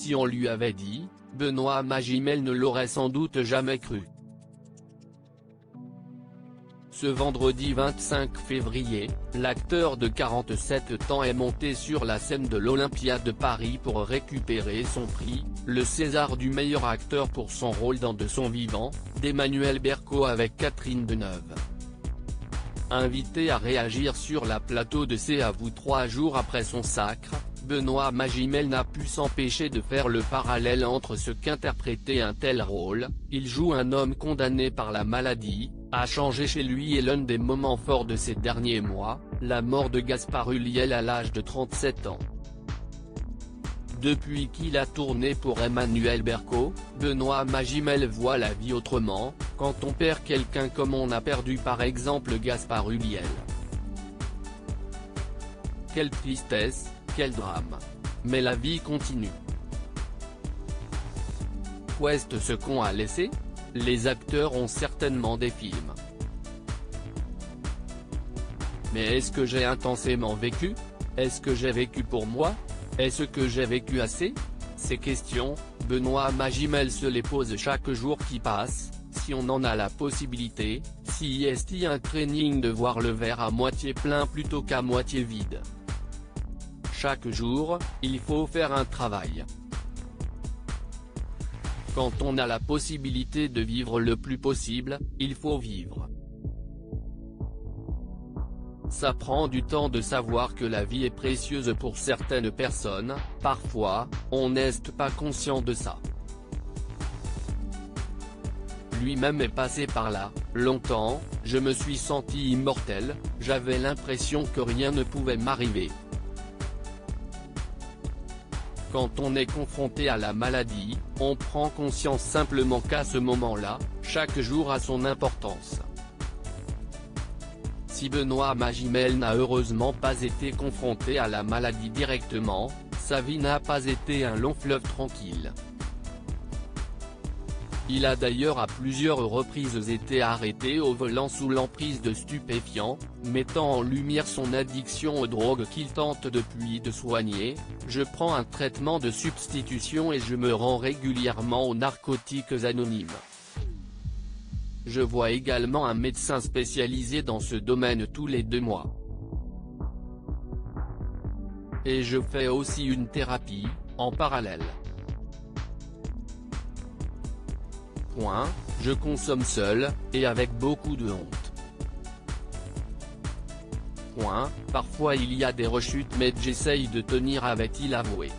Si on lui avait dit, Benoît Magimel ne l'aurait sans doute jamais cru. Ce vendredi 25 février, l'acteur de 47 ans est monté sur la scène de l'Olympia de Paris pour récupérer son prix, le César du meilleur acteur pour son rôle dans De son vivant, d'Emmanuel Berco avec Catherine Deneuve. Invité à réagir sur la plateau de C'est à vous 3 jours après son sacre, Benoît Magimel n'a pu s'empêcher de faire le parallèle entre ce qu'interprétait un tel rôle. Il joue un homme condamné par la maladie, a changé chez lui et l'un des moments forts de ces derniers mois, la mort de Gaspard Ulliel à l'âge de 37 ans. Depuis qu'il a tourné pour Emmanuel Berco, Benoît Magimel voit la vie autrement, quand on perd quelqu'un comme on a perdu par exemple Gaspard Ulliel. Quelle tristesse, quel drame. Mais la vie continue. Qu'est ce qu'on a laissé? Les acteurs ont certainement des films. Mais est-ce que j'ai intensément vécu? Est-ce que j'ai vécu pour moi? Est-ce que j'ai vécu assez? Ces questions, Benoît Magimel se les pose chaque jour qui passe, si on en a la possibilité, si est un training de voir le verre à moitié plein plutôt qu'à moitié vide. Chaque jour, il faut faire un travail. Quand on a la possibilité de vivre le plus possible, il faut vivre. Ça prend du temps de savoir que la vie est précieuse pour certaines personnes, parfois, on n'est pas conscient de ça. Lui-même est passé par là, longtemps, je me suis senti immortel, j'avais l'impression que rien ne pouvait m'arriver. Quand on est confronté à la maladie, on prend conscience simplement qu'à ce moment-là, chaque jour a son importance. Si Benoît Magimel n'a heureusement pas été confronté à la maladie directement, sa vie n'a pas été un long fleuve tranquille. Il a d'ailleurs à plusieurs reprises été arrêté au volant sous l'emprise de stupéfiants, mettant en lumière son addiction aux drogues qu'il tente depuis de soigner. Je prends un traitement de substitution et je me rends régulièrement aux narcotiques anonymes. Je vois également un médecin spécialisé dans ce domaine tous les 2 mois. Et je fais aussi une thérapie, en parallèle. Je consomme seul, et avec beaucoup de honte. Parfois il y a des rechutes mais j'essaye de tenir, avait-il avoué.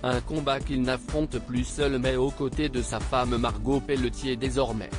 Un combat qu'il n'affronte plus seul mais aux côtés de sa femme Margot Pelletier désormais.